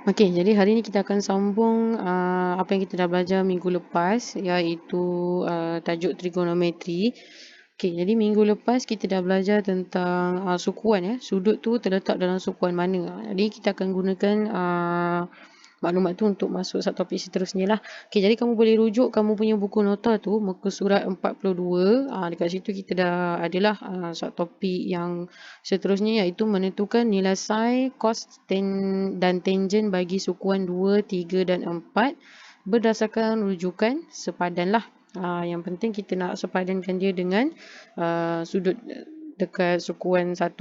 Okey, jadi hari ni kita akan sambung apa yang kita dah belajar minggu lepas, iaitu tajuk trigonometri. Okey, jadi minggu lepas kita dah belajar tentang sukuan, sudut tu terletak dalam sukuan mana. Jadi kita akan gunakan maklumat tu untuk masuk subtopik seterusnya lah. Okey, jadi kamu boleh rujuk kamu punya buku nota tu, muka surat 42. Dekat situ kita dah adalah subtopik yang seterusnya, iaitu menentukan nilai sin, cos dan tangent bagi sukuan 2, 3 dan 4 berdasarkan rujukan sepadan lah. Yang penting kita nak sepadankan dia dengan sudut dekat sukuan 1.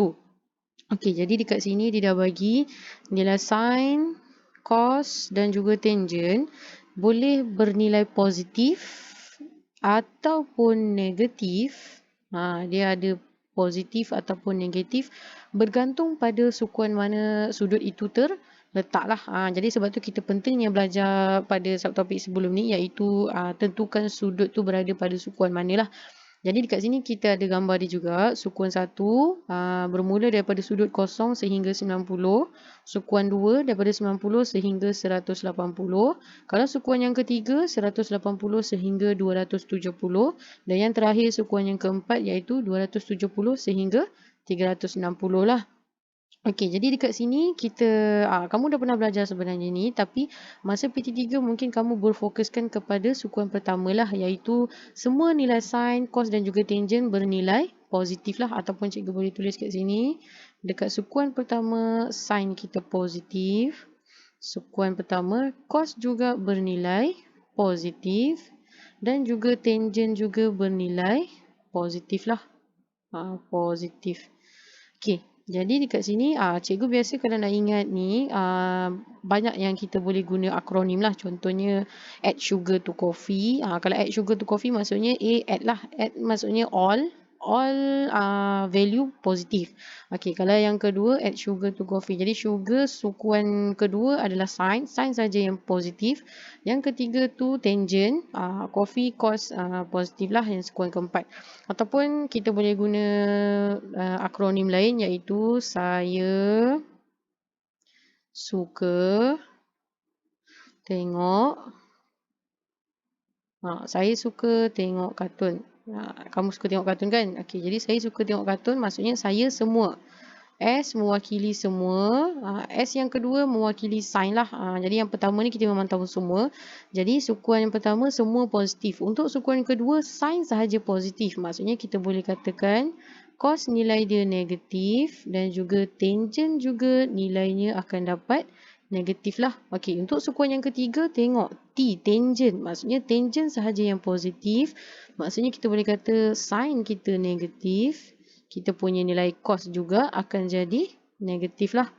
Okey, jadi dekat sini dia dah bagi nilai sin, cos dan juga tangent boleh bernilai positif ataupun negatif. Dia ada positif ataupun negatif bergantung pada sukuan mana sudut itu terletaklah. Jadi sebab tu kita pentingnya belajar pada subtopik sebelum ni, iaitu tentukan sudut tu berada pada sukuan mana lah. Jadi dekat sini kita ada gambar dia juga. Sukuan 1 bermula daripada sudut 0 sehingga 90. Sukuan 2 daripada 90 sehingga 180. Kalau sukuan yang ketiga 180 sehingga 270. Dan yang terakhir sukuan yang keempat iaitu 270 sehingga 360 lah. Okey, jadi dekat sini kita kamu dah pernah belajar sebenarnya ni, tapi masa PT3 mungkin kamu berfokuskan kepada sukuan pertama lah, iaitu semua nilai sin, cos dan juga tangent bernilai positif lah, ataupun cikgu boleh tulis kat sini. Dekat sukuan pertama sin kita positif, sukuan pertama cos juga bernilai positif dan juga tangent juga bernilai positif lah. Positif. Okey. Jadi dekat sini cikgu biasa kalau nak ingat ni banyak yang kita boleh guna akronim lah. Contohnya add sugar to coffee. Kalau add sugar to coffee maksudnya add lah. Add maksudnya all value positif. Okey, kalau yang kedua add sugar to coffee. Jadi sugar sukuan kedua adalah sin saja yang positif. Yang ketiga tu tangent, coffee cos positif lah yang sukuan keempat. Ataupun kita boleh guna akronim lain, iaitu saya suka tengok kartun. Kamu suka tengok kartun kan? Okey, jadi saya suka tengok kartun maksudnya saya semua. S mewakili semua. S yang kedua mewakili sin lah. Jadi yang pertama ni kita memang tahu semua. Jadi sukuan yang pertama semua positif. Untuk sukuan yang kedua sin sahaja positif. Maksudnya kita boleh katakan cos nilai dia negatif dan juga tangent juga nilainya akan dapat negatif lah. Okey, untuk sukuan yang ketiga tengok T, tangent. Maksudnya tangent sahaja yang positif. Maksudnya kita boleh kata sin kita negatif. Kita punya nilai cos juga akan jadi negatif lah.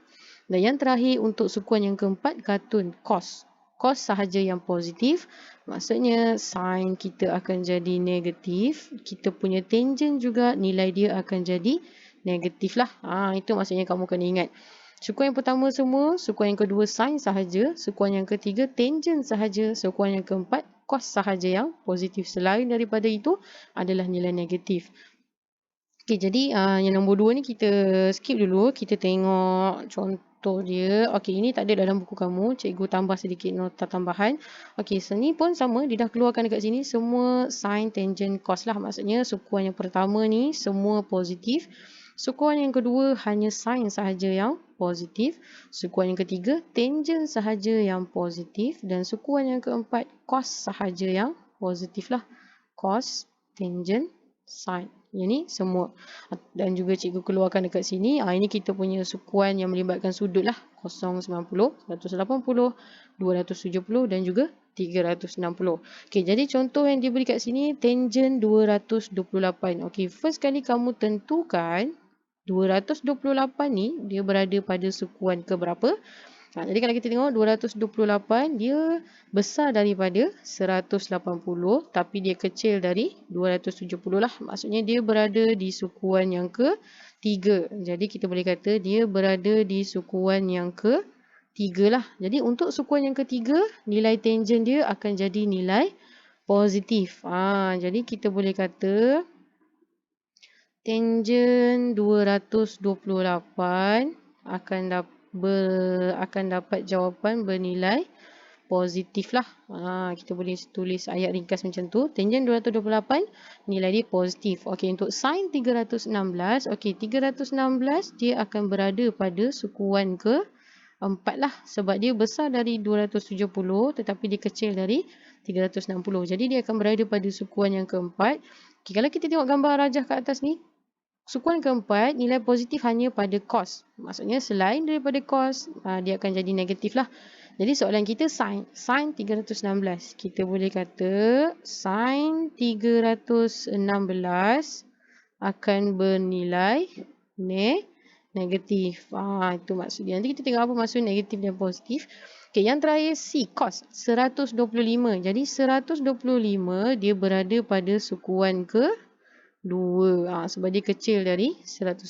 Dan yang terakhir untuk sukuan yang keempat, kartun cos. Cos sahaja yang positif. Maksudnya sin kita akan jadi negatif. Kita punya tangent juga nilai dia akan jadi negatif lah. Itu maksudnya kamu kena ingat. Sukuan yang pertama semua, sukuan yang kedua sin sahaja, sukuan yang ketiga tangent sahaja, sukuan yang keempat cos sahaja yang positif. Selain daripada itu adalah nilai negatif. Okey, jadi yang nombor 2 ni kita skip dulu. Kita tengok contoh dia. Okey, ini tak ada dalam buku kamu. Cikgu tambah sedikit nota tambahan. Okey, sini pun sama. Dia dah keluarkan dekat sini. Semua sin, tangent, cos lah. Maksudnya sukuan yang pertama ni semua positif. Sukuan yang kedua hanya sin sahaja yang positif. Sukuan yang ketiga tangent sahaja yang positif. Dan sukuan yang keempat cos sahaja yang positif lah. Cos, tangent, sin. Yang ni semua. Dan juga cikgu keluarkan dekat sini. Ini kita punya sukuan yang melibatkan sudut lah. 0, 90, 180, 270 dan juga 360. Okey, jadi contoh yang diberi kat sini tangent 228. Okey, first kali kamu tentukan 228 ni dia berada pada sukuan ke berapa? Jadi kalau kita tengok 228 dia besar daripada 180 tapi dia kecil dari 270 lah. Maksudnya dia berada di sukuan yang ke-3. Jadi kita boleh kata dia berada di sukuan yang ke-3 lah. Jadi untuk sukuan yang ketiga nilai tangent dia akan jadi nilai positif. Jadi kita boleh kata tangent 228 akan dapat jawapan bernilai positif lah. Kita boleh tulis ayat ringkas macam tu. Tangen 228 nilai dia positif. Okey, untuk sin 316, okey 316 dia akan berada pada sukuan ke 4 lah, sebab dia besar dari 270 tetapi dia kecil dari 360. Jadi dia akan berada pada sukuan yang keempat. Okey, kalau kita tengok gambar rajah kat atas ni, sukuan keempat nilai positif hanya pada cos. Maksudnya selain daripada cos, dia akan jadi negatif lah. Jadi soalan kita sin 316. Kita boleh kata sin 316 akan bernilai negatif. Itu maksudnya. Nanti kita tengok apa maksud negatif dan positif. Okay, yang terakhir C, cos 125. Jadi 125 dia berada pada sukuan ke 2, sebab dia kecil dari 180.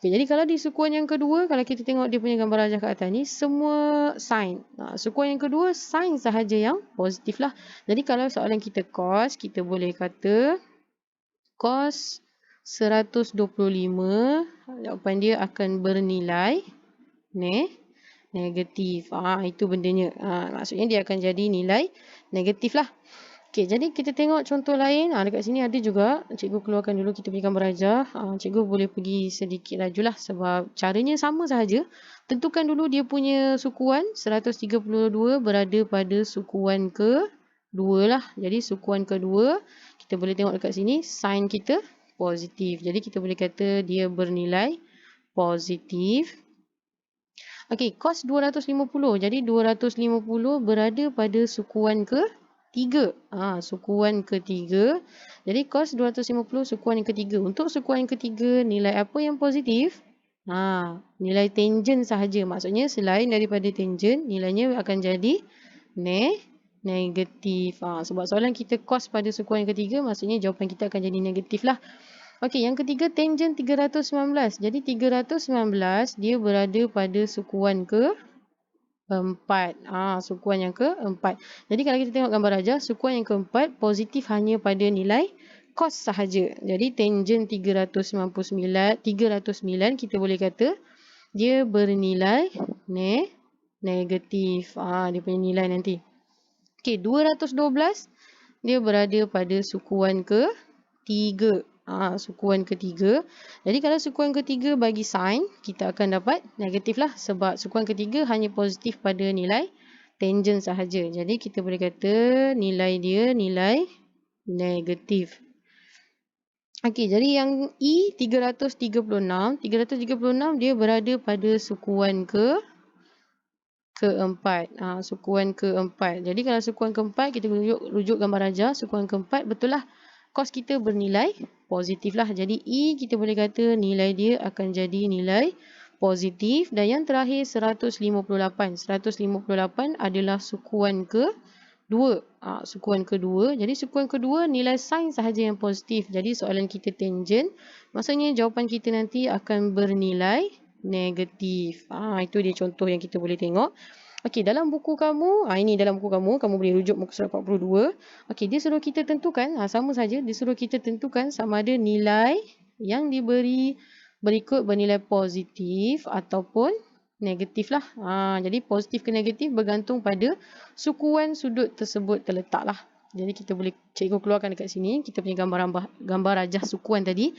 Okay, jadi kalau di sukuan yang kedua, kalau kita tengok dia punya gambar rajah kat atas ni, semua sin. Sukuan yang kedua, sin sahaja yang positif lah. Jadi kalau soalan kita cos, kita boleh kata cos 125, jawapan dia akan bernilai negatif. Itu bendanya. Maksudnya dia akan jadi nilai negatif lah. Okey, jadi kita tengok contoh lain. Dekat sini ada juga. Cikgu keluarkan dulu kita punya gambar rajah. Cikgu boleh pergi sedikit laju lah sebab caranya sama sahaja. Tentukan dulu dia punya sukuan. 132 berada pada sukuan ke-2 lah. Jadi sukuan kedua, kita boleh tengok dekat sini. Sin kita positif. Jadi kita boleh kata dia bernilai positif. Okey, cos 250. Jadi 250 berada pada sukuan ke-3. Sukuan ketiga. Jadi cos 250 sukuan yang ketiga. Untuk sukuan yang ketiga, nilai apa yang positif? Nilai tangen sahaja. Maksudnya selain daripada tangen, nilainya akan jadi negatif. Sebab soalan kita cos pada sukuan yang ketiga, maksudnya jawapan kita akan jadi negatif lah. Okey, yang ketiga tangen 319. Jadi 319 dia berada pada sukuan ke 4. Sukuan yang keempat. Jadi kalau kita tengok gambar rajah, sukuan yang keempat positif hanya pada nilai cos sahaja. Jadi tangen 309 kita boleh kata dia bernilai negatif. Dia punya nilai nanti. Okey, 212 dia berada pada sukuan ke-3. Sukuan ketiga. Jadi kalau sukuan ketiga bagi sin, kita akan dapat negatif lah. Sebab sukuan ketiga hanya positif pada nilai tangen sahaja. Jadi kita boleh kata nilai dia nilai negatif. Okey, jadi yang E 336. 336 dia berada pada sukuan keempat. Sukuan keempat. Jadi kalau sukuan keempat, kita rujuk gambar rajah. Sukuan keempat, betul lah. Cos kita bernilai positif lah. Jadi E kita boleh kata nilai dia akan jadi nilai positif. Dan yang terakhir 158. 158 adalah sukuan ke-2. Sukuan kedua. Jadi sukuan kedua nilai sin sahaja yang positif. Jadi soalan kita tangen. Maksudnya jawapan kita nanti akan bernilai negatif. Itu dia contoh yang kita boleh tengok. Okey, dalam buku kamu, ini dalam buku kamu boleh rujuk muka surat 42. Okey, dia suruh kita tentukan, sama saja, dia suruh kita tentukan sama ada nilai yang diberi berikut bernilai positif ataupun negatif lah. Jadi positif ke negatif bergantung pada sukuan sudut tersebut terletak lah. Jadi kita boleh, cikgu keluarkan dekat sini, kita punya gambar rajah sukuan tadi.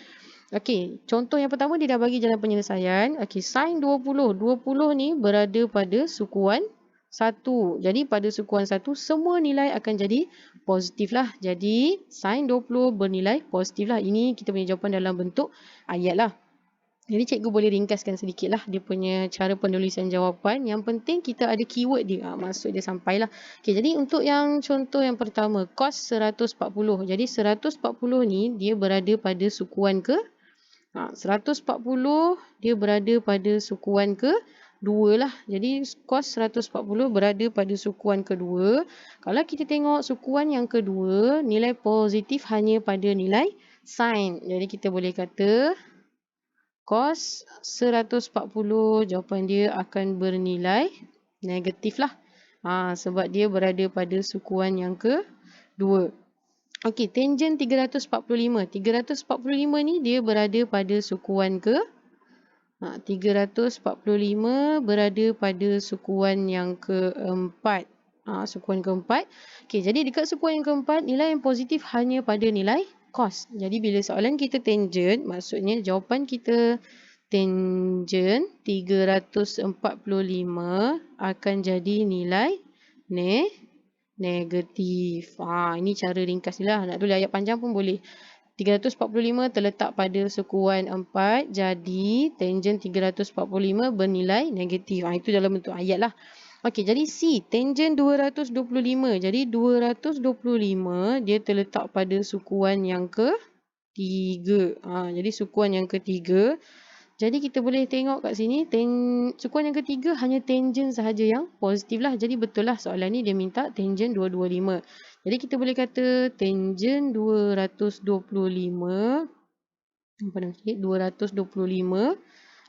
Okey, contoh yang pertama dia dah bagi jalan penyelesaian. Okey, sin 20. 20 ni berada pada sukuan 1. Jadi pada sukuan 1, semua nilai akan jadi positif lah. Jadi sin 20 bernilai positif lah. Ini kita punya jawapan dalam bentuk ayat lah. Jadi cikgu boleh ringkaskan sedikit lah dia punya cara penulisan jawapan. Yang penting kita ada keyword dia. Maksud dia sampailah. Okay, jadi untuk yang contoh yang pertama, cos 140. Jadi 140 ni dia berada pada sukuan ke 140 dia berada pada sukuan ke-2 lah. Jadi cos 140 berada pada sukuan kedua. Kalau kita tengok sukuan yang kedua, nilai positif hanya pada nilai sin. Jadi kita boleh kata cos 140 jawapan dia akan bernilai negatif lah. Sebab dia berada pada sukuan yang kedua. Okey, tangen 345. 345 ni dia berada pada sukuan 345 berada pada sukuan yang keempat. Sukuan keempat. Okey, jadi dekat sukuan yang keempat, nilai yang positif hanya pada nilai cos. Jadi bila soalan kita tangent, maksudnya jawapan kita tangent 345 akan jadi nilai negatif. Ini cara ringkas ni lah. Nak tulis ayat panjang pun boleh. 345 terletak pada sukuan 4, jadi tangent 345 bernilai negatif. Itu dalam bentuk ayat lah. Okey, jadi C, tangent 225. Jadi 225 dia terletak pada sukuan yang ketiga. Jadi sukuan yang ketiga. Jadi kita boleh tengok kat sini, sukuan yang ketiga hanya tangent sahaja yang positif lah. Jadi betul lah soalan ni dia minta tangent 225. Jadi kita boleh kata tangent 225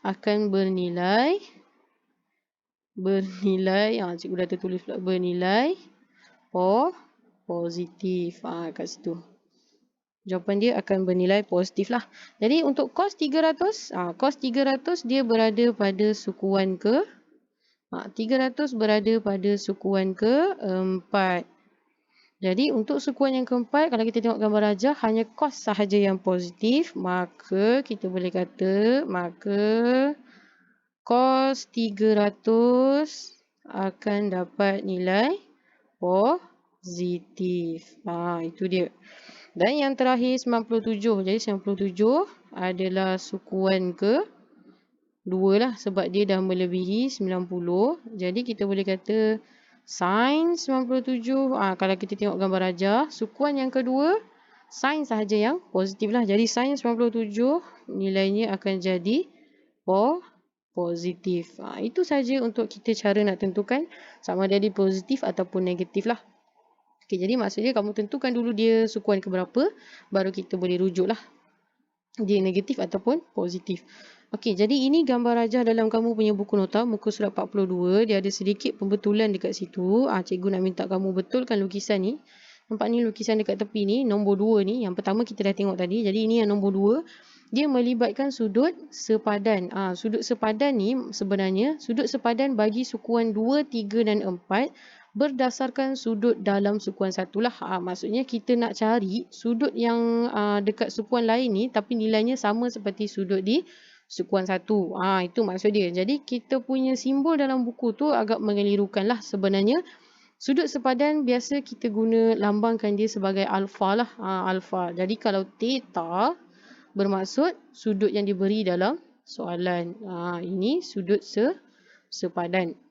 akan bernilai cikgu dah tertulis pula bernilai positif. Kat situ. Jawapan dia akan bernilai positif lah. Jadi untuk cos 300, cos 300 dia berada pada sukuan 300 berada pada sukuan ke-4. Jadi untuk sukuan yang keempat, kalau kita tengok gambar rajah, hanya cos sahaja yang positif, maka kita boleh kata, cos 300 akan dapat nilai positif. Itu dia. Dan yang terakhir 97. Jadi 97 adalah sukuan ke-2 lah, sebab dia dah melebihi 90. Jadi kita boleh kata sin 97. Kalau kita tengok gambar rajah, sukuan yang kedua sin sahaja yang positif lah. Jadi sin 97 nilainya akan jadi positif. Itu saja untuk kita cara nak tentukan sama ada dia positif ataupun negatif lah. Okay, jadi maksudnya kamu tentukan dulu dia sukuan ke berapa, baru kita boleh rujuk lah dia negatif ataupun positif. Okey, jadi ini gambar rajah dalam kamu punya buku nota, muka surat 42. Dia ada sedikit pembetulan dekat situ. Cikgu nak minta kamu betulkan lukisan ni. Nampak ni lukisan dekat tepi ni, nombor 2 ni. Yang pertama kita dah tengok tadi. Jadi ini yang nombor 2. Dia melibatkan sudut sepadan. Sudut sepadan ni sebenarnya, sudut sepadan bagi sukuan 2, 3 dan 4 berdasarkan sudut dalam sukuan 1 lah. Maksudnya kita nak cari sudut yang dekat sukuan lain ni tapi nilainya sama seperti sudut di sukuan 1. Itu maksud dia. Jadi kita punya simbol dalam buku tu agak mengelirukan lah. Sebenarnya sudut sepadan biasa kita guna lambangkan dia sebagai alfa lah. Alfa. Jadi kalau theta bermaksud sudut yang diberi dalam soalan. Ini sudut sepadan.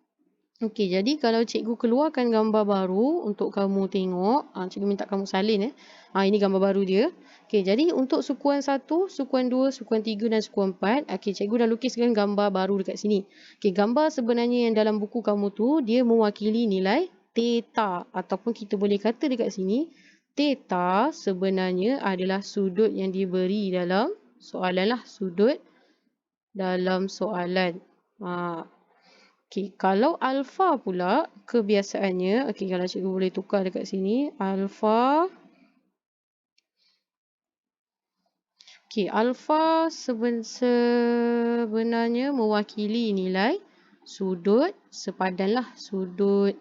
Okey, jadi kalau cikgu keluarkan gambar baru untuk kamu tengok, cikgu minta kamu salin. Ini gambar baru dia. Okey, jadi untuk sukuan 1, sukuan 2, sukuan 3 dan sukuan 4, cikgu dah lukiskan gambar baru dekat sini. Okey, gambar sebenarnya yang dalam buku kamu tu, dia mewakili nilai theta. Ataupun kita boleh kata dekat sini, theta sebenarnya adalah sudut yang diberi dalam soalan lah. Sudut dalam soalan. Okey, kalau alfa pula kebiasaannya, kalau cikgu boleh tukar dekat sini, alfa. Okey, alfa sebenarnya mewakili nilai sudut sepadan lah. Sudut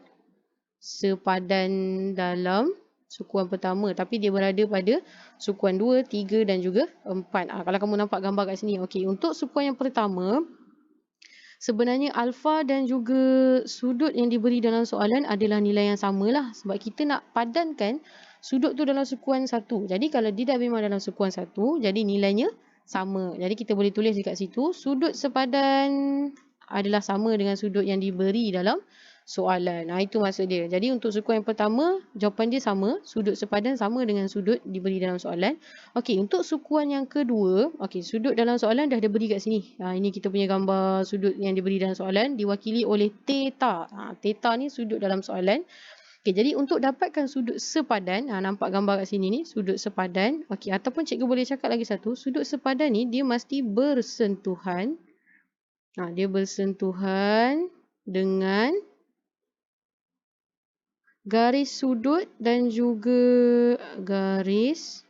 sepadan dalam sukuan pertama. Tapi dia berada pada sukuan 2, 3 dan juga 4. Kalau kamu nampak gambar kat sini. Okey, untuk sukuan yang pertama, sebenarnya alfa dan juga sudut yang diberi dalam soalan adalah nilai yang sama lah. Sebab kita nak padankan sudut tu dalam sukuan 1. Jadi kalau dia dah memang dalam sukuan 1, jadi nilainya sama. Jadi kita boleh tulis dekat situ, sudut sepadan adalah sama dengan sudut yang diberi dalam soalan. Itu maksud dia. Jadi untuk sukuan yang pertama, jawapan dia sama. Sudut sepadan sama dengan sudut diberi dalam soalan. Okey, untuk sukuan yang kedua, sudut dalam soalan dah diberi kat sini. Ini kita punya gambar sudut yang diberi dalam soalan, diwakili oleh theta. Theta ni sudut dalam soalan. Okey, jadi untuk dapatkan sudut sepadan, nampak gambar kat sini ni, sudut sepadan. Ataupun cikgu boleh cakap lagi satu, sudut sepadan ni dia mesti bersentuhan. Dia bersentuhan dengan garis sudut dan juga garis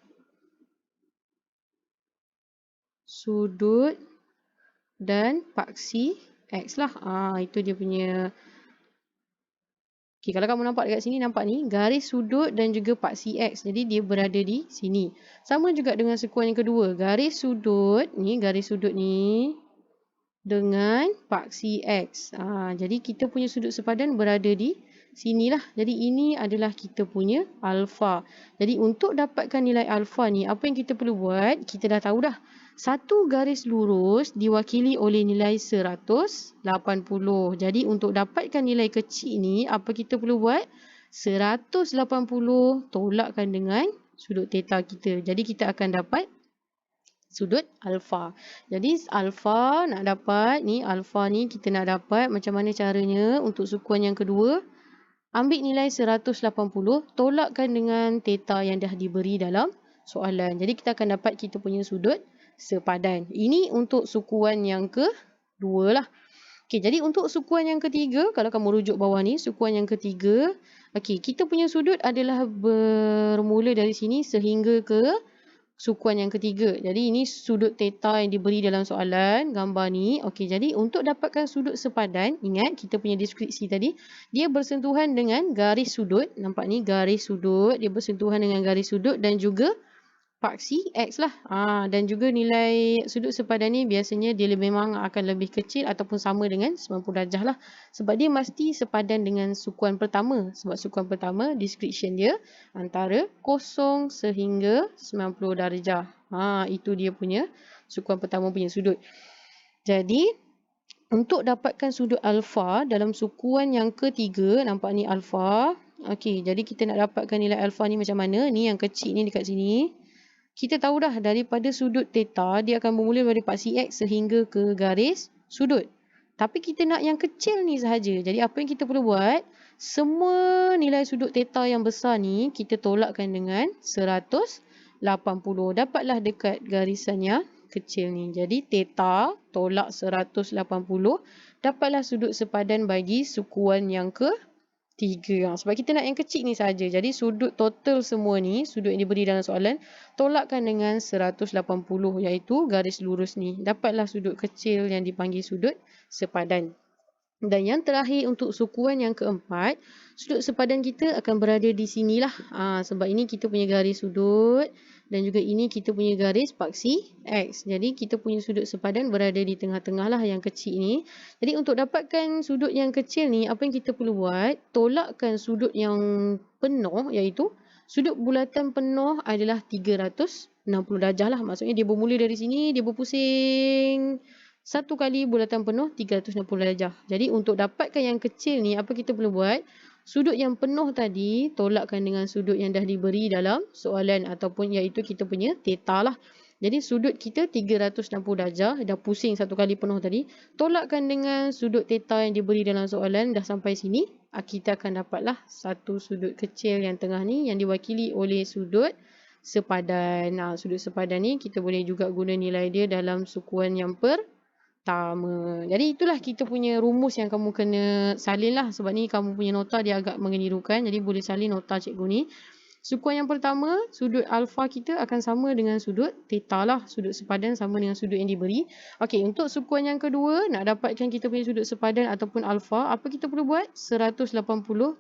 sudut dan paksi X lah. Itu dia punya. Okay, kalau kamu nampak dekat sini, nampak ni garis sudut dan juga paksi X. Jadi dia berada di sini. Sama juga dengan sukuan yang kedua. Garis sudut ni dengan paksi X. Jadi kita punya sudut sepadan berada di sinilah. Jadi ini adalah kita punya alfa. Jadi untuk dapatkan nilai alfa ni, apa yang kita perlu buat? Kita dah tahu dah. Satu garis lurus diwakili oleh nilai 180. Jadi untuk dapatkan nilai kecil ni, apa kita perlu buat? 180 tolakkan dengan sudut theta kita. Jadi kita akan dapat sudut alfa. Jadi alfa nak dapat ni, alfa ni kita nak dapat macam mana caranya untuk sukuan yang kedua. Ambil nilai 180 tolakkan dengan theta yang dah diberi dalam soalan. Jadi kita akan dapat kita punya sudut sepadan. Ini untuk sukuan yang kedua lah. Okey, jadi untuk sukuan yang ketiga, kalau kamu rujuk bawah ni, sukuan yang ketiga, okey, kita punya sudut adalah bermula dari sini sehingga ke sukuan yang ketiga. Jadi ini sudut theta yang diberi dalam soalan, gambar ni. Okey, jadi untuk dapatkan sudut sepadan, ingat kita punya deskripsi tadi, dia bersentuhan dengan garis sudut. Nampak ni garis sudut, dia bersentuhan dengan garis sudut dan juga paksi X lah. Dan juga nilai sudut sepadan ni biasanya dia memang akan lebih kecil ataupun sama dengan 90 darjah lah. Sebab dia mesti sepadan dengan sukuan pertama. Sebab sukuan pertama, description dia antara 0 sehingga 90 darjah. Itu dia punya sukuan pertama punya sudut. Jadi, untuk dapatkan sudut alfa dalam sukuan yang ketiga, nampak ni alfa. Okey, jadi kita nak dapatkan nilai alfa ni macam mana? Ni yang kecil ni dekat sini. Kita tahu dah daripada sudut theta, dia akan bermula dari paksi X sehingga ke garis sudut. Tapi kita nak yang kecil ni sahaja. Jadi apa yang kita perlu buat? Semua nilai sudut theta yang besar ni, kita tolakkan dengan 180. Dapatlah dekat garisan yang kecil ni. Jadi theta tolak 180. Dapatlah sudut sepadan bagi sukuan yang ketiga. Sebab kita nak yang kecil ni saja. Jadi sudut total semua ni, sudut yang diberi dalam soalan, tolakkan dengan 180 iaitu garis lurus ni. Dapatlah sudut kecil yang dipanggil sudut sepadan. Dan yang terakhir untuk sukuan yang keempat, sudut sepadan kita akan berada di sinilah. Sebab ini kita punya garis sudut dan juga ini kita punya garis paksi X. Jadi kita punya sudut sepadan berada di tengah-tengah lah yang kecil ni. Jadi untuk dapatkan sudut yang kecil ni, apa yang kita perlu buat? Tolakkan sudut yang penuh, iaitu sudut bulatan penuh adalah 360 darjah lah. Maksudnya dia bermula dari sini, dia berpusing. Satu kali bulatan penuh 360 darjah. Jadi untuk dapatkan yang kecil ni, apa kita perlu buat? Sudut yang penuh tadi tolakkan dengan sudut yang dah diberi dalam soalan ataupun iaitu kita punya theta lah. Jadi sudut kita 360 darjah, dah pusing satu kali penuh tadi. Tolakkan dengan sudut theta yang diberi dalam soalan, dah sampai sini. Kita akan dapatlah satu sudut kecil yang tengah ni yang diwakili oleh sudut sepadan. Sudut sepadan ni kita boleh juga guna nilai dia dalam sukuan yang pertama. Jadi itulah kita punya rumus yang kamu kena salin lah. Sebab ni kamu punya nota dia agak mengenirukan. Jadi boleh salin nota cikgu ni. Sukuan yang pertama, sudut alfa kita akan sama dengan sudut theta lah. Sudut sepadan sama dengan sudut yang diberi. Okey, untuk sukuan yang kedua, nak dapatkan kita punya sudut sepadan ataupun alfa, apa kita perlu buat? 180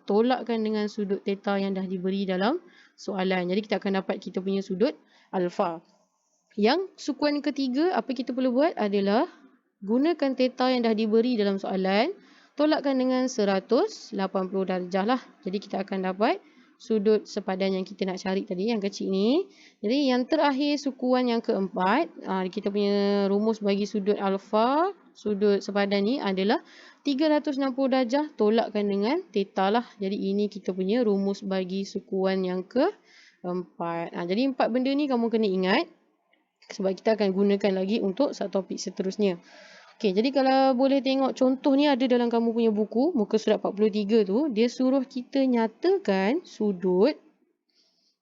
tolakkan dengan sudut theta yang dah diberi dalam soalan. Jadi kita akan dapat kita punya sudut alfa. Yang sukuan ketiga, apa kita perlu buat adalah gunakan theta yang dah diberi dalam soalan, tolakkan dengan 180 darjah lah. Jadi kita akan dapat sudut sepadan yang kita nak cari tadi, yang kecil ni. Jadi yang terakhir sukuan yang keempat, kita punya rumus bagi sudut alfa, sudut sepadan ni adalah 360 darjah tolakkan dengan theta lah. Jadi ini kita punya rumus bagi sukuan yang keempat. Jadi 4 benda ni kamu kena ingat. Sebab kita akan gunakan lagi untuk satu topik seterusnya. Okey, jadi kalau boleh tengok contoh ni ada dalam kamu punya buku, muka surat 43 tu, dia suruh kita nyatakan sudut.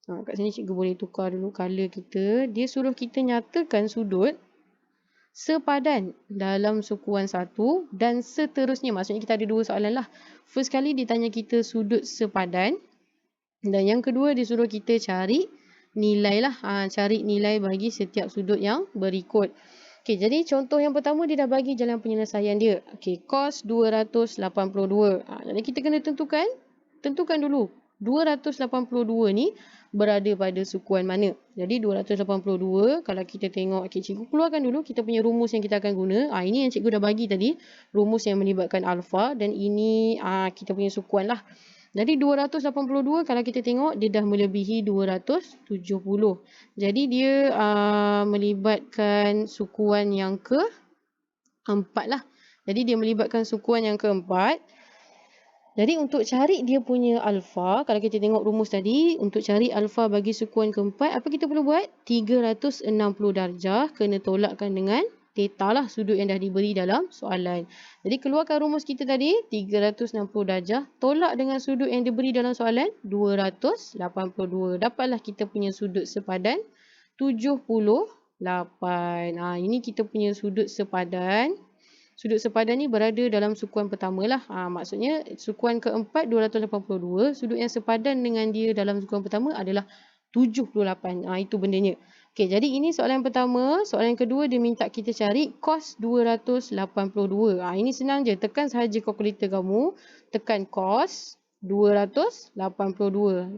Kat sini cikgu boleh tukar dulu color kita. Dia suruh kita nyatakan sudut sepadan dalam sukuan 1 dan seterusnya. Maksudnya kita ada dua soalan lah. First kali dia tanya kita sudut sepadan. Dan yang kedua dia suruh kita cari nilai lah. Cari nilai bagi setiap sudut yang berikut. Okey, jadi contoh yang pertama dia dah bagi jalan penyelesaian dia. Okey, cos 282. Jadi kita kena tentukan dulu 282 ni berada pada sukuan mana. Jadi 282 kalau kita tengok, okey, cikgu keluarkan dulu kita punya rumus yang kita akan guna. Ini yang cikgu dah bagi tadi, rumus yang melibatkan alfa, dan ini kita punya sukuan lah. Jadi 282 kalau kita tengok dia dah melebihi 270. Jadi dia melibatkan sukuan yang keempat lah. Jadi dia melibatkan sukuan yang keempat. Jadi untuk cari dia punya alfa, kalau kita tengok rumus tadi, untuk cari alfa bagi sukuan keempat, apa kita perlu buat? 360 darjah kena tolakkan dengan theta lah, sudut yang dah diberi dalam soalan. Jadi keluarkan rumus kita tadi, 360 darjah, tolak dengan sudut yang diberi dalam soalan, 282. Dapatlah kita punya sudut sepadan 78. Ini kita punya sudut sepadan. Sudut sepadan ni berada dalam sukuan pertama lah. Maksudnya sukuan keempat 282. Sudut yang sepadan dengan dia dalam sukuan pertama adalah 78. Itu bendanya. Okey, jadi ini soalan yang pertama. Soalan yang kedua dia minta kita cari cos 282. Ini senang je. Tekan sahaja kalkulator kamu. Tekan cos 282.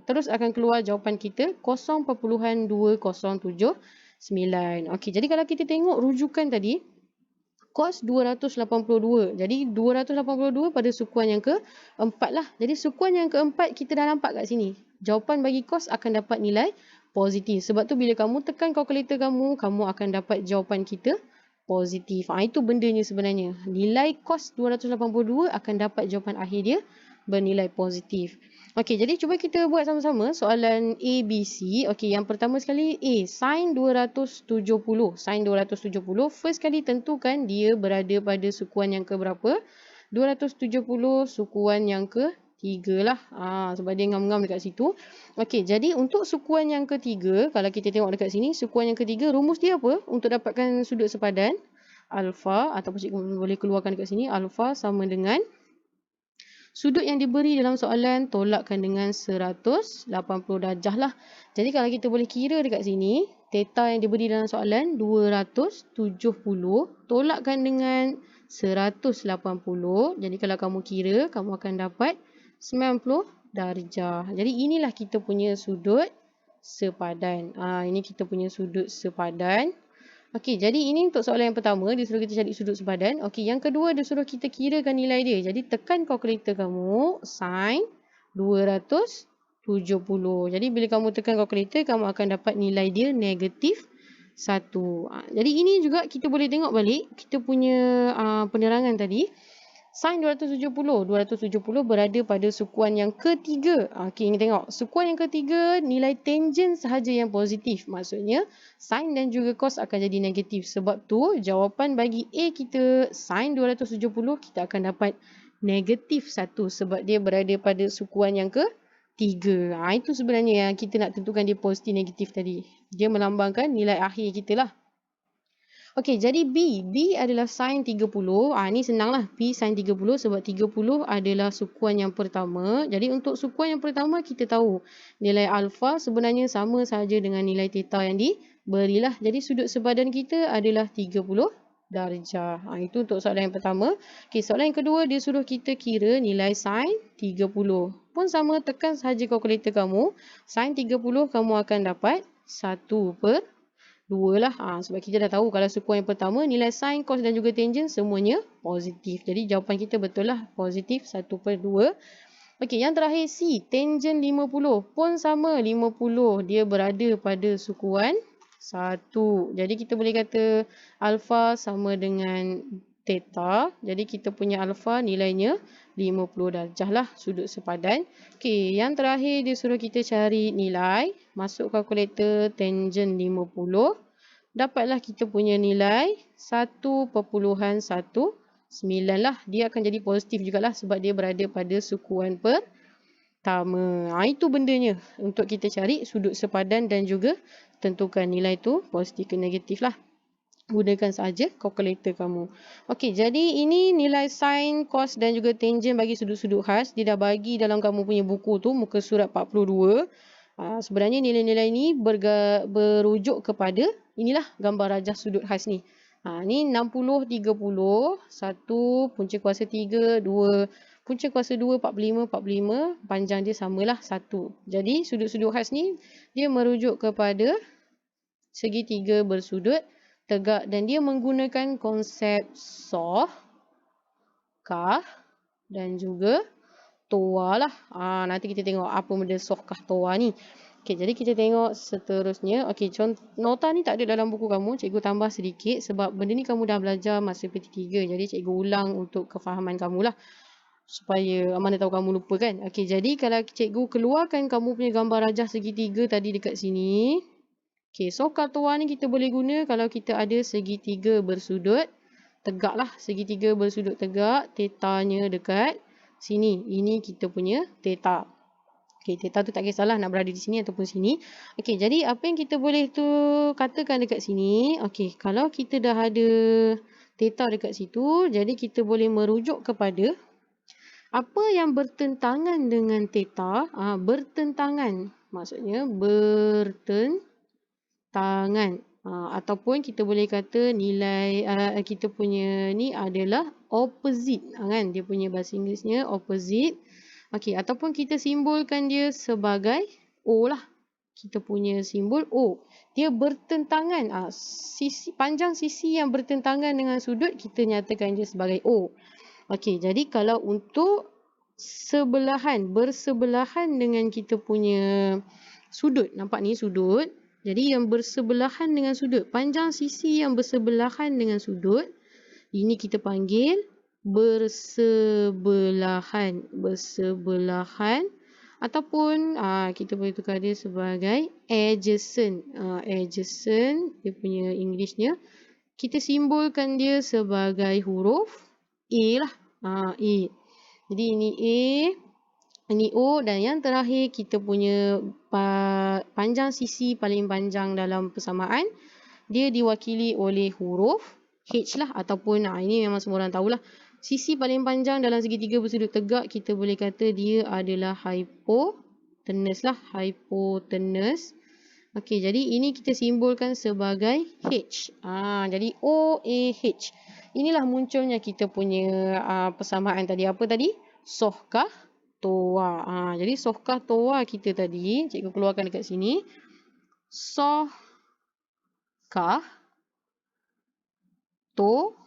Terus akan keluar jawapan kita 0.2079. Okey, jadi kalau kita tengok rujukan tadi, cos 282. Jadi 282 pada sukuan yang keempat lah. Jadi sukuan yang keempat kita dah nampak kat sini. Jawapan bagi cos akan dapat nilai positif. Sebab tu bila kamu tekan kalkulator kamu akan dapat jawapan kita positif. Itu bendanya sebenarnya. Nilai cos 282 akan dapat jawapan akhir dia bernilai positif. Okey, jadi cuba kita buat sama-sama soalan A, B, C. Okey, yang pertama sekali A, sin 270. Sin 270, first kali tentukan dia berada pada sukuan yang ke berapa? 270 sukuan yang ketiga lah. Sebab dia ngam-ngam dekat situ. Okey, jadi untuk sukuan yang ketiga, kalau kita tengok dekat sini, sukuan yang ketiga, rumus dia apa? Untuk dapatkan sudut sepadan, alfa, ataupun cikgu boleh keluarkan dekat sini, alfa sama dengan sudut yang diberi dalam soalan tolakkan dengan 180 darjah lah. Jadi kalau kita boleh kira dekat sini, theta yang diberi dalam soalan 270 tolakkan dengan 180. Jadi kalau kamu kira, kamu akan dapat 90 darjah. Jadi inilah kita punya sudut sepadan. Ini kita punya sudut sepadan. Okey, jadi ini untuk soalan yang pertama, dia suruh kita cari sudut sepadan. Okey, yang kedua dia suruh kita kirakan nilai dia. Jadi tekan kalkulator kamu, sin 270. Jadi bila kamu tekan kalkulator, kamu akan dapat nilai dia negatif 1. Jadi ini juga kita boleh tengok balik, kita punya penerangan tadi. Sin 270 berada pada sukuan yang ketiga. Okey, ini tengok. Sukuan yang ketiga, nilai tangent sahaja yang positif. Maksudnya, sin dan juga cos akan jadi negatif. Sebab tu, jawapan bagi A kita, sin 270, kita akan dapat negatif 1. Sebab dia berada pada sukuan yang ketiga. Itu sebenarnya yang kita nak tentukan dia positif negatif tadi. Dia melambangkan nilai akhir kita lah. Okey, jadi B. B adalah sin 30. Ni senang lah. B sin 30 sebab 30 adalah sukuan yang pertama. Jadi untuk sukuan yang pertama, kita tahu nilai alfa sebenarnya sama sahaja dengan nilai theta yang diberilah. Jadi sudut sepadan kita adalah 30 darjah. Itu untuk soalan yang pertama. Okey, soalan yang kedua, dia suruh kita kira nilai sin 30. Pun sama, tekan sahaja kalkulator kamu. Sin 30 kamu akan dapat 1/2 lah. Sebab kita dah tahu kalau sukuan yang pertama, nilai sin, cos dan juga tangent semuanya positif. Jadi jawapan kita betul lah, positif 1/2. Okey, yang terakhir C, tangent 50. Pun sama, 50 dia berada pada sukuan 1. Jadi kita boleh kata alfa sama dengan theta. Jadi kita punya alfa nilainya 50 darjah lah, sudut sepadan. Okey, yang terakhir dia suruh kita cari nilai. Masuk kalkulator tangent 50. Dapatlah kita punya nilai 1.19 lah. Dia akan jadi positif jugalah sebab dia berada pada sukuan pertama. Itu bendanya untuk kita cari sudut sepadan dan juga tentukan nilai tu positif ke negatif lah. Gunakan sahaja kalkulator kamu. Okey, jadi ini nilai sin, cos dan juga tangent bagi sudut-sudut khas. Dia dah bagi dalam kamu punya buku tu, muka surat 42. Sebenarnya nilai-nilai ni berujuk kepada inilah gambar rajah sudut khas ni. Ni 60, 30, 1, punca kuasa 3, 2, punca kuasa 2, 45, 45, panjang dia samalah 1. Jadi sudut-sudut khas ni dia merujuk kepada segitiga bersudut tegak dan dia menggunakan konsep soh, kah dan juga toa lah. Nanti kita tengok apa benda soh kah toa ni. Okey, jadi kita tengok seterusnya. Okey, nota ni tak ada dalam buku kamu. Cikgu tambah sedikit sebab benda ni kamu dah belajar masa PT3. Jadi cikgu ulang untuk kefahaman kamu lah. Supaya mana tahu kamu lupa kan. Okey, jadi kalau cikgu keluarkan kamu punya gambar rajah segitiga tadi dekat sini. Okey, soh kah toa ni kita boleh guna kalau kita ada segitiga bersudut tegak lah. Segitiga bersudut tegak. Tetanya dekat sini. Ini kita punya teta. Okey, theta tu tak kisahlah nak berada di sini ataupun sini. Okey, jadi apa yang kita boleh tu katakan dekat sini. Okey, kalau kita dah ada theta dekat situ, jadi kita boleh merujuk kepada apa yang bertentangan dengan theta. Bertentangan. Maksudnya bertentangan. Ataupun kita boleh kata nilai kita punya ni adalah opposite. Kan? Dia punya bahasa Inggerisnya opposite. Okey, ataupun kita simbolkan dia sebagai O lah. Kita punya simbol O. Dia bertentangan. Panjang sisi yang bertentangan dengan sudut, kita nyatakan dia sebagai O. Okey, jadi kalau untuk bersebelahan dengan kita punya sudut. Nampak ni sudut. Jadi yang bersebelahan dengan sudut. Panjang sisi yang bersebelahan dengan sudut. Ini kita panggil bersebelahan ataupun kita boleh tukar dia sebagai adjacent. Adjacent dia punya Englishnya kita simbolkan dia sebagai huruf A lah. A. Jadi ini A, ini O dan yang terakhir kita punya panjang sisi paling panjang dalam persamaan dia diwakili oleh huruf H lah ataupun ini memang semua orang tahulah. Sisi paling panjang dalam segitiga bersudut tegak kita boleh kata dia adalah hypotenuse lah. Hypotenuse. Okey, jadi ini kita simbolkan sebagai H. Jadi OAH. Inilah munculnya kita punya persamaan tadi. Apa tadi? Soh kah toa. Jadi soh kah toa kita tadi, cikgu keluarkan dekat sini. Soh kah toa.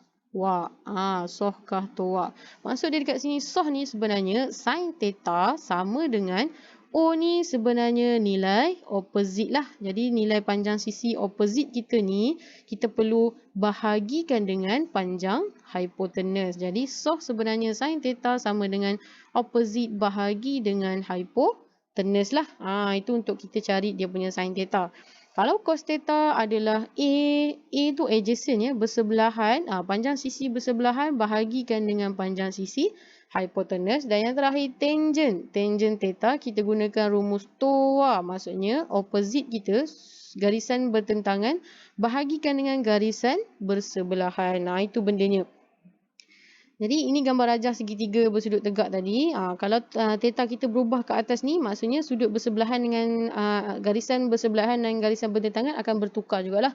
Soh kah toa. Maksud dia dekat sini soh ni sebenarnya sin theta sama dengan O ni sebenarnya nilai opposite lah. Jadi nilai panjang sisi opposite kita ni kita perlu bahagikan dengan panjang hypotenuse. Jadi soh sebenarnya sin theta sama dengan opposite bahagi dengan hypotenuse lah. Itu untuk kita cari dia punya sin theta. Kalau cos theta adalah A tu adjacent ya, bersebelahan. Panjang sisi bersebelahan bahagikan dengan panjang sisi hypotenuse. Dan yang terakhir tangent. Tangent theta kita gunakan rumus TOA. Maksudnya opposite kita, garisan bertentangan, bahagikan dengan garisan bersebelahan. Itu bendanya. Jadi ini gambar rajah segitiga bersudut tegak tadi. Kalau theta kita berubah ke atas ni, maksudnya sudut bersebelahan dengan garisan bersebelahan dan garisan bertentangan akan bertukar jugalah.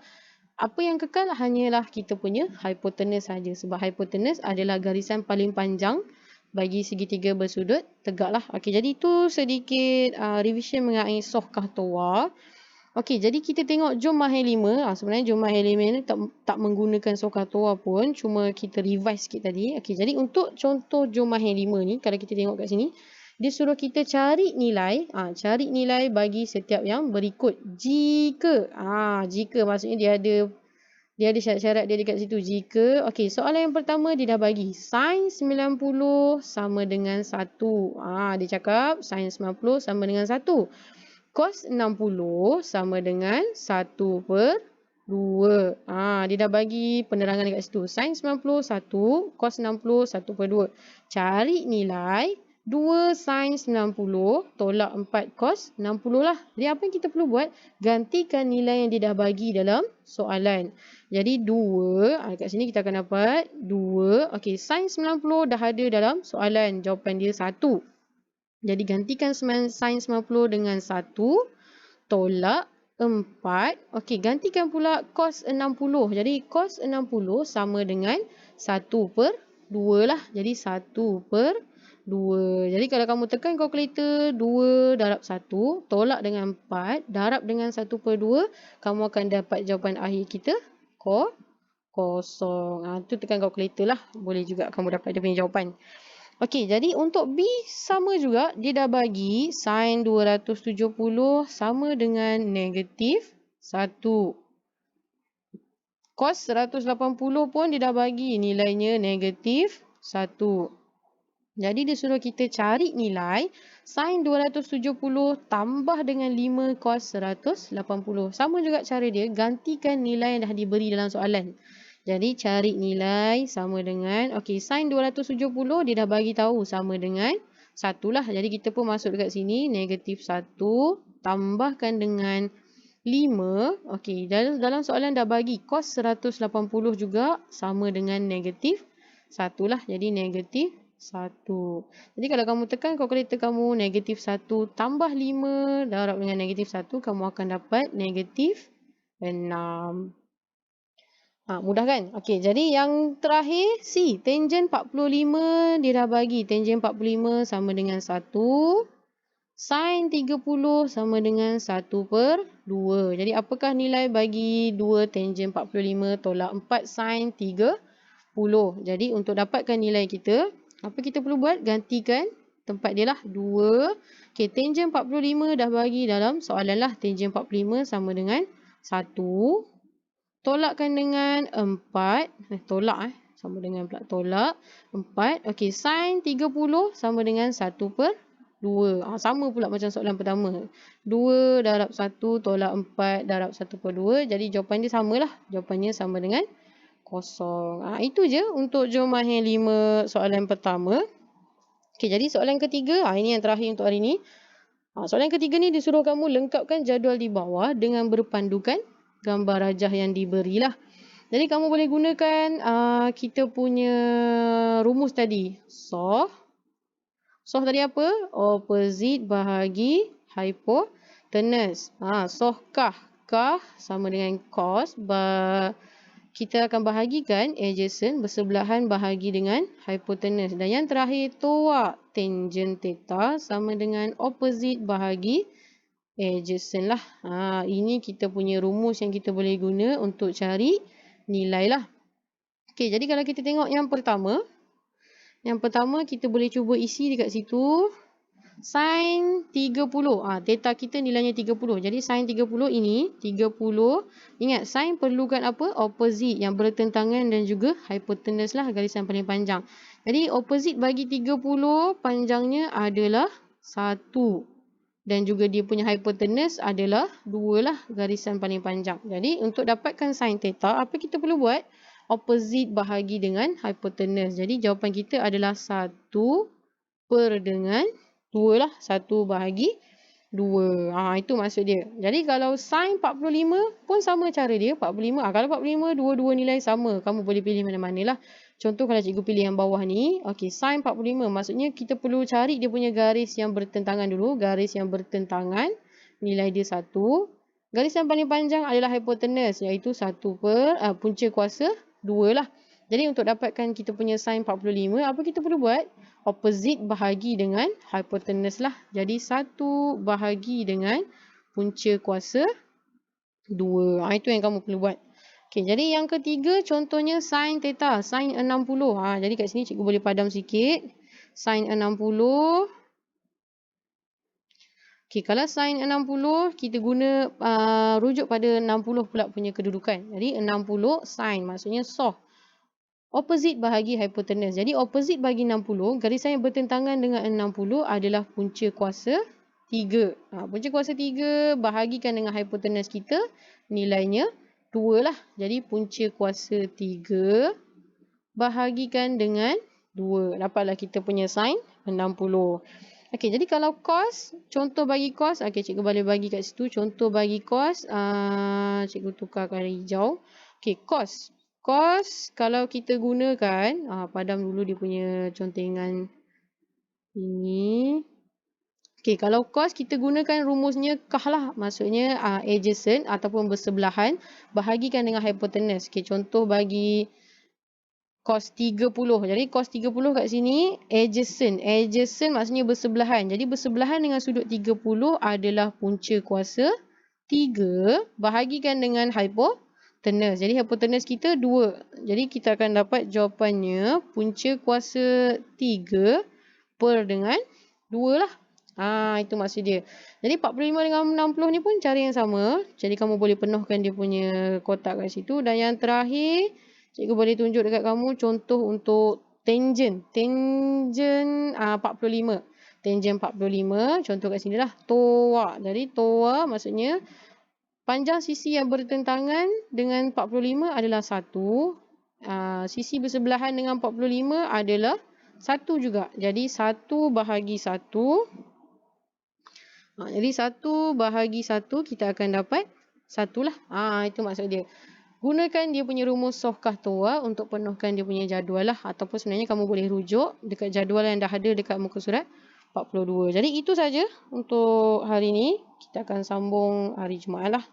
Apa yang kekal hanyalah kita punya hypotenuse saja. Sebab hypotenuse adalah garisan paling panjang bagi segitiga bersudut tegak lah. Okey, jadi itu sedikit revision mengenai soh kah toa. Okey, jadi kita tengok jom mahir 5. Sebenarnya jom mahir 5 ni tak menggunakan soh kah toa pun. Cuma kita revise sikit tadi. Okey, jadi untuk contoh jom mahir 5 ni, kalau kita tengok kat sini, dia suruh kita cari nilai. Cari nilai bagi setiap yang berikut. Jika. Jika maksudnya dia ada syarat-syarat dia dekat situ. Jika. Okey, soalan yang pertama dia dah bagi. Sin 90 sama dengan 1. Dia cakap sin 90 sama dengan 1. Cos 60 sama dengan 1/2. Dia dah bagi penerangan dekat situ. Sin 90 1, cos 60 1/2. Cari nilai 2 sin 90 tolak 4 cos 60 lah. Jadi apa yang kita perlu buat? Gantikan nilai yang dia dah bagi dalam soalan. Jadi 2, kat sini kita akan dapat 2. Okey, sin 90 dah ada dalam soalan. Jawapan dia 1. Jadi gantikan sin 90 dengan 1 tolak 4. Okey, gantikan pula cos 60. Jadi cos 60 sama dengan 1/2 lah. Jadi 1/2. Jadi kalau kamu tekan kalkulator 2 darab 1, tolak dengan 4, darab dengan 1/2, kamu akan dapat jawapan akhir kita kosong. Tu tekan kalkulator lah. Boleh juga kamu dapat dia punya jawapan. Okey, jadi untuk B sama juga. Dia dah bagi sin 270 sama dengan negatif 1. Cos 180 pun dia dah bagi nilainya negatif 1. Jadi dia suruh kita cari nilai sin 270 tambah dengan 5 cos 180. Sama juga cara dia, gantikan nilai yang dah diberi dalam soalan. Jadi cari nilai sama dengan, okey, sin 270 dia dah bagi tahu sama dengan 1 lah. Jadi kita pun masuk dekat sini, negatif 1 tambahkan dengan 5. Okey, dalam soalan dah bagi cos 180 juga sama dengan negatif 1 lah. Jadi negatif 1. Jadi kalau kamu tekan kalkulator kamu, negatif 1 tambah 5 darab dengan negatif 1, kamu akan dapat negatif 6. Mudah kan? Okey, jadi yang terakhir C, tangen 45 dia dah bagi. Tangen 45 sama dengan 1. Sin 30 sama dengan 1/2. Jadi apakah nilai bagi 2 tangen 45 tolak 4 sin 30? Jadi untuk dapatkan nilai kita, apa kita perlu buat? Gantikan tempat dia lah 2. Okey, tangen 45 dah bagi dalam soalan lah. Tangen 45 sama dengan 1. Tolakkan dengan 4. Sama dengan pula tolak 4. Okey, sin 30 sama dengan 1/2. Sama pula macam soalan pertama. 2 darab 1 tolak 4 darab 1/2. Jadi jawapan dia samalah. Jawapannya sama dengan kosong. Itu je untuk jom mahir 5 soalan pertama. Okey, jadi soalan ketiga, ini yang terakhir untuk hari ni. Soalan ketiga ni disuruh kamu lengkapkan jadual di bawah dengan berpandukan gambar rajah yang diberilah. Jadi kamu boleh gunakan kita punya rumus tadi. Soh tadi apa? Opposite bahagi hypotenuse. Soh kah? Kah sama dengan cos. Kita akan bahagikan adjacent bersebelahan bahagi dengan hypotenuse. Dan yang terakhir, tolak tangen theta sama dengan opposite bahagi adjacent lah. Ini kita punya rumus yang kita boleh guna untuk cari nilai lah. Okey, jadi kalau kita tengok yang pertama. Yang pertama kita boleh cuba isi dekat situ. Sin 30. Theta kita nilainya 30. Jadi sin 30 ini 30. Ingat, sin perlukan apa? Opposite yang bertentangan dan juga hypotenuse lah, garisan paling panjang. Jadi opposite bagi 30 panjangnya adalah 1. Dan juga dia punya hypotenuse adalah 2 lah, garisan paling panjang. Jadi untuk dapatkan sin theta, apa kita perlu buat? Opposite bahagi dengan hypotenuse. Jadi jawapan kita adalah 1 per dengan 2 lah. 1 bahagi 2. Itu maksud dia. Jadi kalau sin 45 pun sama cara dia. 45. Kalau 45 dua-dua nilai sama, kamu boleh pilih mana-mana lah. Contoh kalau cikgu pilih yang bawah ni. Okey, sin 45. Maksudnya kita perlu cari dia punya garis yang bertentangan dulu. Garis yang bertentangan. Nilai dia 1. Garis yang paling panjang adalah hypotenuse, iaitu 1 per punca kuasa 2 lah. Jadi untuk dapatkan kita punya sin 45, apa kita perlu buat? Opposite bahagi dengan hypotenuse lah. Jadi 1 bahagi dengan punca kuasa 2. Itu yang kamu perlu buat. Okey, jadi yang ketiga contohnya sin theta, sin 60. Jadi kat sini cikgu boleh padam sikit. Sin 60. Okey, kalau sin 60 kita guna rujuk pada 60 pula punya kedudukan. Jadi 60 sin maksudnya soh. Opposite bahagi hypotenuse. Jadi opposite bagi 60, garisan yang bertentangan dengan 60 adalah punca kuasa 3. Punca kuasa 3 bahagikan dengan hypotenuse kita, nilainya 2 lah. Jadi punca kuasa 3 bahagikan dengan 2. Dapatlah kita punya sin 60. Okey, jadi kalau cos, contoh bagi cos, cikgu boleh bagi kat situ. Contoh bagi cos, cikgu tukarkan hijau. Okey, cos. Cos kalau kita gunakan, padam dulu dia punya contengan ini. Okey, kalau cos kita gunakan rumusnya kah lah. Maksudnya adjacent ataupun bersebelahan bahagikan dengan hypotenuse. Okey, contoh bagi cos 30. Jadi cos 30 kat sini adjacent. Adjacent maksudnya bersebelahan. Jadi bersebelahan dengan sudut 30 adalah punca kuasa 3 bahagikan dengan hypotenuse. Jadi hypotenuse kita 2. Jadi kita akan dapat jawapannya punca kuasa 3 per dengan 2 lah. Itu maksud dia. Jadi 45 dengan 60 ni pun cara yang sama. Jadi kamu boleh penuhkan dia punya kotak kat situ. Dan yang terakhir, cikgu boleh tunjuk dekat kamu contoh untuk tangent. Tangent 45. Tangent 45, contoh kat sini lah. TOA. Jadi TOA maksudnya panjang sisi yang bertentangan dengan 45 adalah 1. Sisi bersebelahan dengan 45 adalah 1 juga. Jadi 1 bahagi 1. Jadi 1 bahagi 1 kita akan dapat 1 lah. Itu maksud dia. Gunakan dia punya rumus Sohkah TOA untuk penuhkan dia punya jadual lah. Ataupun sebenarnya kamu boleh rujuk dekat jadual yang dah ada dekat muka surat 42. Jadi itu saja untuk hari ini. Kita akan sambung hari Jumaat lah.